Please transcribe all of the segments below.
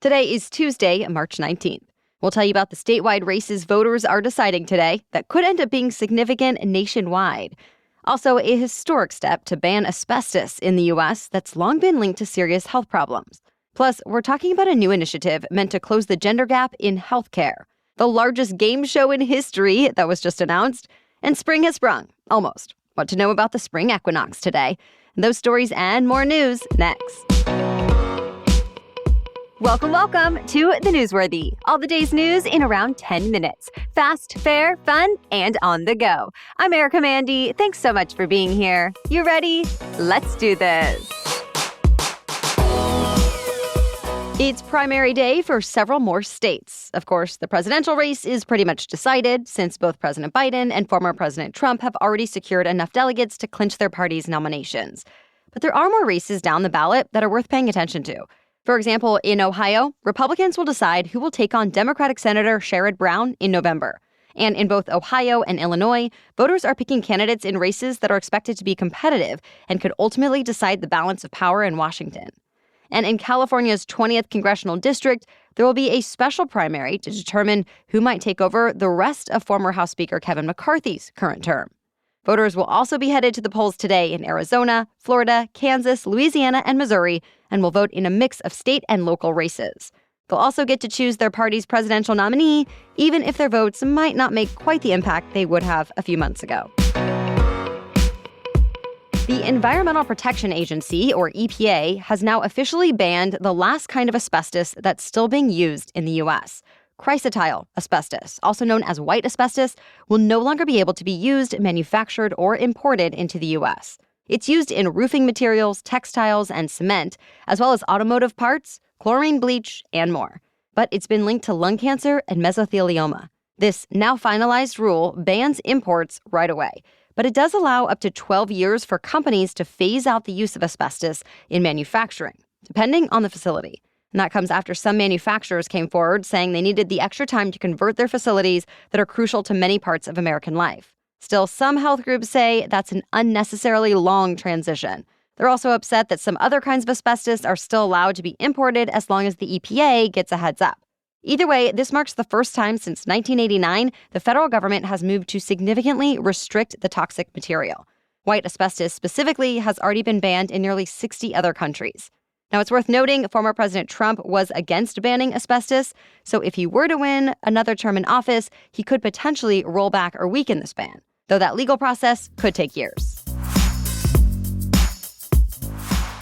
Today is Tuesday, March 19th. We'll tell you about the statewide races voters are deciding today that could end up being significant nationwide. Also, a historic step to ban asbestos in the U.S. that's long been linked to serious health problems. Plus, we're talking about a new initiative meant to close the gender gap in healthcare, the largest game show in history that was just announced, and spring has sprung, almost. What to know about the Spring Equinox today. Those stories and more news next. Welcome to The Newsworthy. All the day's news in around 10 minutes. Fast, fair, fun, and on the go. I'm Erica Mandy. Thanks so much for being here. You ready? Let's do this. It's primary day for several more states. Of course, the presidential race is pretty much decided since both President Biden and former President Trump have already secured enough delegates to clinch their party's nominations. But there are more races down the ballot that are worth paying attention to. For example, in Ohio, Republicans will decide who will take on Democratic Senator Sherrod Brown in November. And in both Ohio and Illinois, voters are picking candidates in races that are expected to be competitive and could ultimately decide the balance of power in Washington. And in California's 20th congressional district, there will be a special primary to determine who might take over the rest of former House Speaker Kevin McCarthy's current term. Voters will also be headed to the polls today in Arizona, Florida, Kansas, Louisiana, and Missouri, and will vote in a mix of state and local races. They'll also get to choose their party's presidential nominee, even if their votes might not make quite the impact they would have a few months ago. The Environmental Protection Agency, or EPA, has now officially banned the last kind of asbestos that's still being used in the U.S. Chrysotile asbestos, also known as white asbestos, will no longer be able to be used, manufactured, or imported into the U.S. It's used in roofing materials, textiles, and cement, as well as automotive parts, chlorine bleach, and more. But it's been linked to lung cancer and mesothelioma. This now finalized rule bans imports right away, but it does allow up to 12 years for companies to phase out the use of asbestos in manufacturing, depending on the facility. And that comes after some manufacturers came forward saying they needed the extra time to convert their facilities that are crucial to many parts of American life. Still, some health groups say that's an unnecessarily long transition. They're also upset that some other kinds of asbestos are still allowed to be imported as long as the EPA gets a heads up. Either way, this marks the first time since 1989 the federal government has moved to significantly restrict the toxic material. White asbestos specifically has already been banned in nearly 60 other countries. Now, it's worth noting former President Trump was against banning asbestos, so if he were to win another term in office, he could potentially roll back or weaken this ban, though that legal process could take years.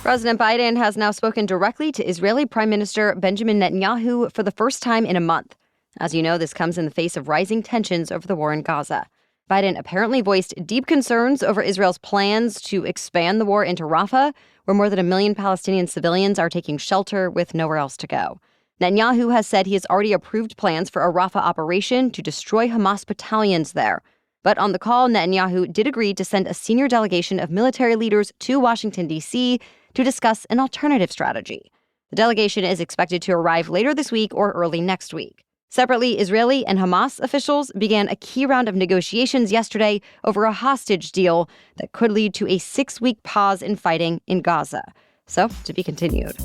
President Biden has now spoken directly to Israeli Prime Minister Benjamin Netanyahu for the first time in a month. As you know, this comes in the face of rising tensions over the war in Gaza. Biden apparently voiced deep concerns over Israel's plans to expand the war into Rafah, where more than 1 million Palestinian civilians are taking shelter with nowhere else to go. Netanyahu has said he has already approved plans for a Rafah operation to destroy Hamas battalions there. But on the call, Netanyahu did agree to send a senior delegation of military leaders to Washington, D.C. to discuss an alternative strategy. The delegation is expected to arrive later this week or early next week. Separately, Israeli and Hamas officials began a key round of negotiations yesterday over a hostage deal that could lead to a 6-week pause in fighting in Gaza. So, to be continued.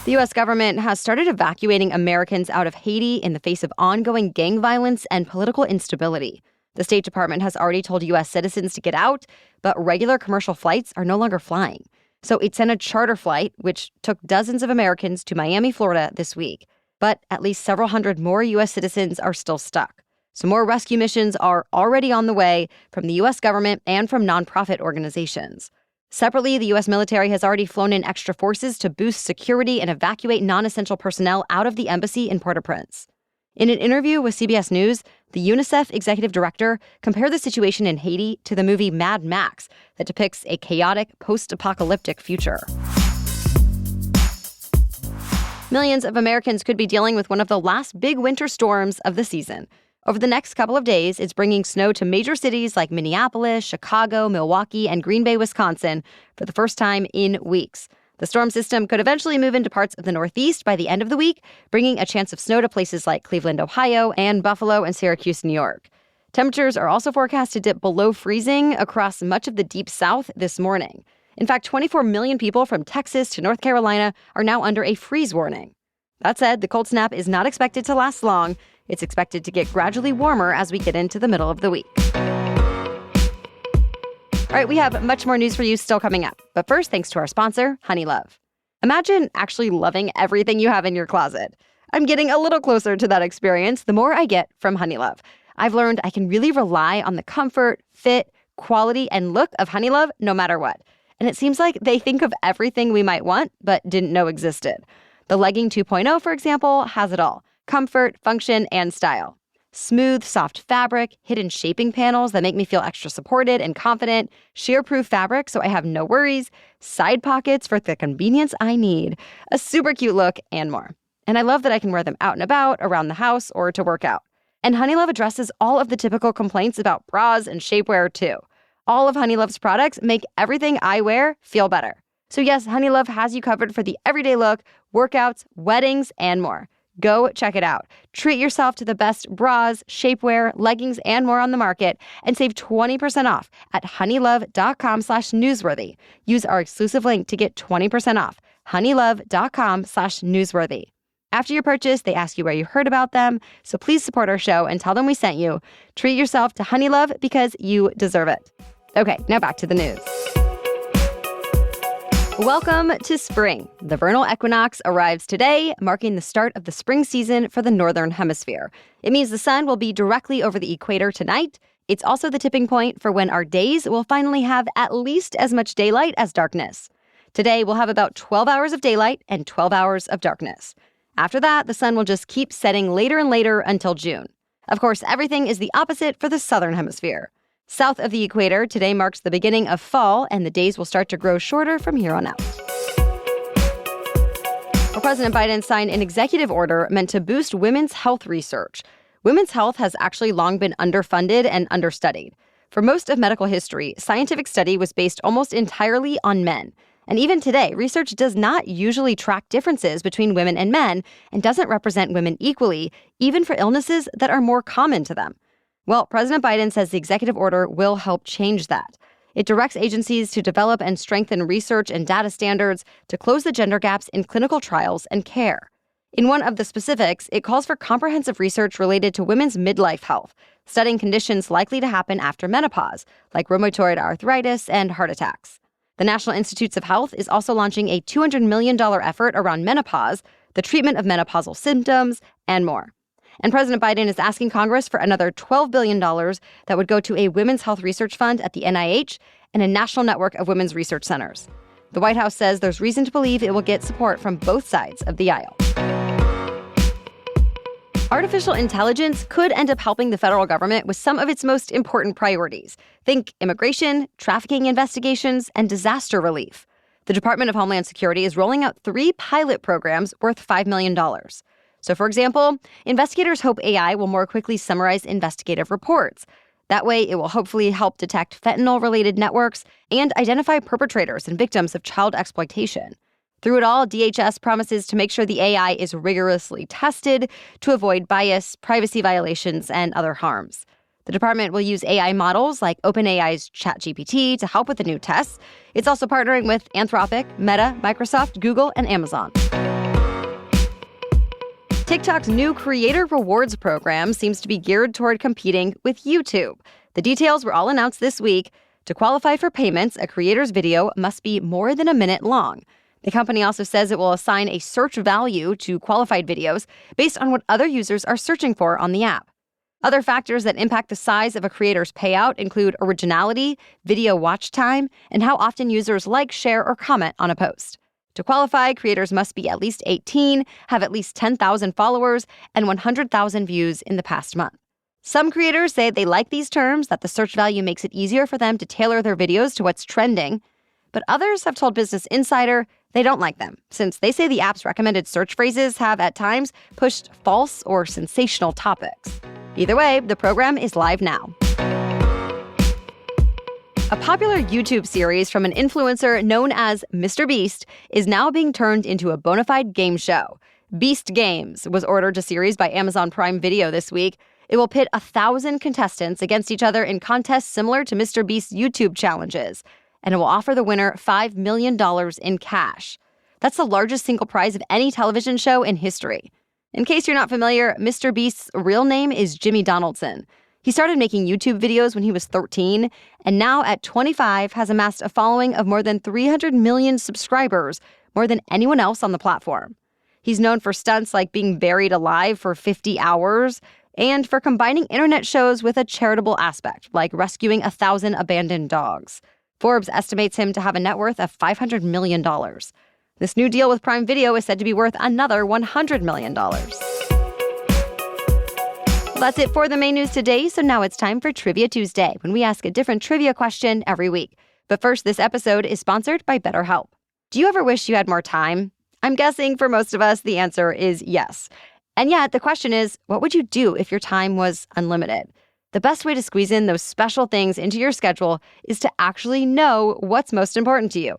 The U.S. government has started evacuating Americans out of Haiti in the face of ongoing gang violence and political instability. The State Department has already told U.S. citizens to get out, but regular commercial flights are no longer flying. So it sent a charter flight, which took dozens of Americans to Miami, Florida this week. But at least several hundred more U.S. citizens are still stuck. So more rescue missions are already on the way from the U.S. government and from nonprofit organizations. Separately, the U.S. military has already flown in extra forces to boost security and evacuate non-essential personnel out of the embassy in Port-au-Prince. In an interview with CBS News, the UNICEF executive director compared the situation in Haiti to the movie Mad Max that depicts a chaotic post-apocalyptic future. Millions of Americans could be dealing with one of the last big winter storms of the season. Over the next couple of days, it's bringing snow to major cities like Minneapolis, Chicago, Milwaukee, and Green Bay, Wisconsin for the first time in weeks. The storm system could eventually move into parts of the Northeast by the end of the week, bringing a chance of snow to places like Cleveland, Ohio, and Buffalo and Syracuse, New York. Temperatures are also forecast to dip below freezing across much of the Deep South this morning. In fact, 24 million people from Texas to North Carolina are now under a freeze warning. That said, the cold snap is not expected to last long. It's expected to get gradually warmer as we get into the middle of the week. All right, we have much more news for you still coming up. But first, thanks to our sponsor, Honeylove. Imagine actually loving everything you have in your closet. I'm getting a little closer to that experience the more I get from Honeylove. I've learned I can really rely on the comfort, fit, quality, and look of Honeylove no matter what. And it seems like they think of everything we might want but didn't know existed. The Legging 2.0, for example, has it all: comfort, function, and style. Smooth, soft fabric, hidden shaping panels that make me feel extra supported and confident, shear-proof fabric so I have no worries, side pockets for the convenience I need, a super cute look, and more. And I love that I can wear them out and about, around the house, or to work out. And Honeylove addresses all of the typical complaints about bras and shapewear, too. All of Honeylove's products make everything I wear feel better. So yes, Honeylove has you covered for the everyday look, workouts, weddings, and more. Go check it out. Treat yourself to the best bras, shapewear, leggings, and more on the market, and save 20% off at honeylove.com/newsworthy. Use our exclusive link to get 20% off. honeylove.com/newsworthy. After your purchase, they ask you where you heard about them, so please support our show and tell them we sent you. Treat yourself to Honeylove because you deserve it. Okay, now back to the news. Welcome to spring. The vernal equinox arrives today, marking the start of the spring season for the Northern Hemisphere. It means the sun will be directly over the equator tonight. It's also the tipping point for when our days will finally have at least as much daylight as darkness. Today, we'll have about 12 hours of daylight and 12 hours of darkness. After that, the sun will just keep setting later and later until June. Of course, everything is the opposite for the Southern Hemisphere. South of the equator, today marks the beginning of fall, and the days will start to grow shorter from here on out. Well, President Biden signed an executive order meant to boost women's health research. Women's health has actually long been underfunded and understudied. For most of medical history, scientific study was based almost entirely on men. And even today, research does not usually track differences between women and men and doesn't represent women equally, even for illnesses that are more common to them. Well, President Biden says the executive order will help change that. It directs agencies to develop and strengthen research and data standards to close the gender gaps in clinical trials and care. In one of the specifics, it calls for comprehensive research related to women's midlife health, studying conditions likely to happen after menopause, like rheumatoid arthritis and heart attacks. The National Institutes of Health is also launching a $200 million effort around menopause, the treatment of menopausal symptoms, and more. And President Biden is asking Congress for another $12 billion that would go to a women's health research fund at the NIH and a national network of women's research centers. The White House says there's reason to believe it will get support from both sides of the aisle. Artificial intelligence could end up helping the federal government with some of its most important priorities. Think immigration, trafficking investigations, and disaster relief. The Department of Homeland Security is rolling out 3 pilot programs worth $5 million. So, for example, investigators hope AI will more quickly summarize investigative reports. That way, it will hopefully help detect fentanyl-related networks and identify perpetrators and victims of child exploitation. Through it all, DHS promises to make sure the AI is rigorously tested to avoid bias, privacy violations, and other harms. The department will use AI models like OpenAI's ChatGPT to help with the new tests. It's also partnering with Anthropic, Meta, Microsoft, Google, and Amazon. TikTok's new Creator Rewards program seems to be geared toward competing with YouTube. The details were all announced this week. To qualify for payments, a creator's video must be more than a minute long. The company also says it will assign a search value to qualified videos based on what other users are searching for on the app. Other factors that impact the size of a creator's payout include originality, video watch time, and how often users like, share, or comment on a post. To qualify, creators must be at least 18, have at least 10,000 followers, and 100,000 views in the past month. Some creators say they like these terms, that the search value makes it easier for them to tailor their videos to what's trending. But others have told Business Insider they don't like them, since they say the app's recommended search phrases have, at times, pushed false or sensational topics. Either way, the program is live now. A popular YouTube series from an influencer known as Mr. Beast is now being turned into a bona fide game show. Beast Games was ordered to series by Amazon Prime Video this week. It will pit 1,000 contestants against each other in contests similar to Mr. Beast's YouTube challenges. and it will offer the winner $5 million in cash. That's the largest single prize of any television show in history. In case you're not familiar, Mr. Beast's real name is Jimmy Donaldson. He started making YouTube videos when he was 13, and now at 25 has amassed a following of more than 300 million subscribers, more than anyone else on the platform. He's known for stunts like being buried alive for 50 hours and for combining internet shows with a charitable aspect, like rescuing 1,000 abandoned dogs. Forbes estimates him to have a net worth of $500 million. This new deal with Prime Video is said to be worth another $100 million. That's it for the main news today, so now it's time for Trivia Tuesday, when we ask a different trivia question every week. But first, this episode is sponsored by BetterHelp. Do you ever wish you had more time? I'm guessing for most of us, the answer is yes. And yet, the question is, what would you do if your time was unlimited? The best way to squeeze in those special things into your schedule is to actually know what's most important to you.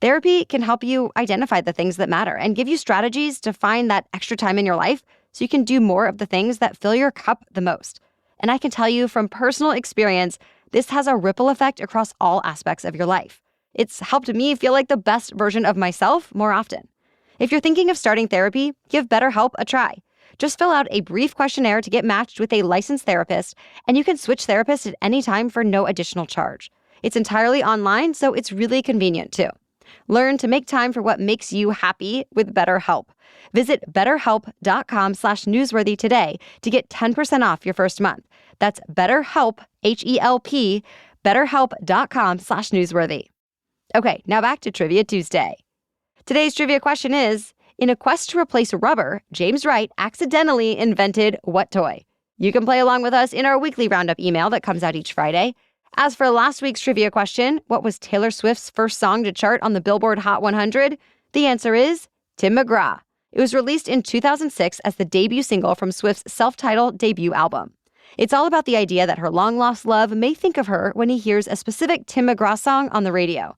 Therapy can help you identify the things that matter and give you strategies to find that extra time in your life so you can do more of the things that fill your cup the most. And I can tell you from personal experience, this has a ripple effect across all aspects of your life. It's helped me feel like the best version of myself more often. If you're thinking of starting therapy, give BetterHelp a try. Just fill out a brief questionnaire to get matched with a licensed therapist, and you can switch therapists at any time for no additional charge. It's entirely online, so it's really convenient too. Learn to make time for what makes you happy with BetterHelp. Visit betterhelp.com/newsworthy today to get 10% off your first month. That's BetterHelp, H-E-L-P, betterhelp.com/newsworthy. Okay, now back to Trivia Tuesday. Today's trivia question is, in a quest to replace rubber, James Wright accidentally invented what toy? You can play along with us in our weekly roundup email that comes out each Friday. As for last week's trivia question, what was Taylor Swift's first song to chart on the Billboard Hot 100? The answer is Tim McGraw. It was released in 2006 as the debut single from Swift's self-titled debut album. It's all about the idea that her long-lost love may think of her when he hears a specific Tim McGraw song on the radio.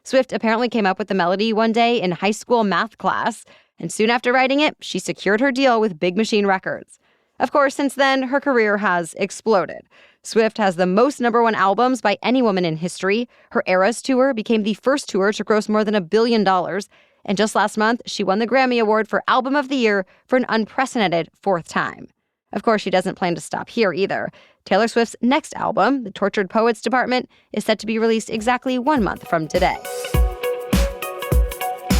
Swift apparently came up with the melody one day in high school math class, and soon after writing it, she secured her deal with Big Machine Records. Of course, since then, her career has exploded. Swift has the most #1 albums by any woman in history. Her Eras tour became the first tour to gross more than $1 billion. And just last month, she won the Grammy Award for Album of the Year for an unprecedented 4th time. Of course, she doesn't plan to stop here either. Taylor Swift's next album, The Tortured Poets Department, is set to be released exactly 1 month from today.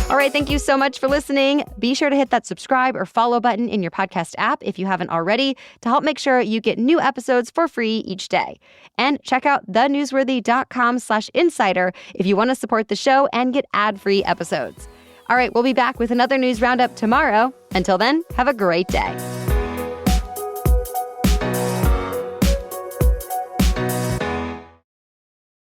All right, thank you so much for listening. Be sure to hit that subscribe or follow button in your podcast app if you haven't already to help make sure you get new episodes for free each day. And check out thenewsworthy.com/insider if you want to support the show and get ad-free episodes. All right, we'll be back with another news roundup tomorrow. Until then, have a great day.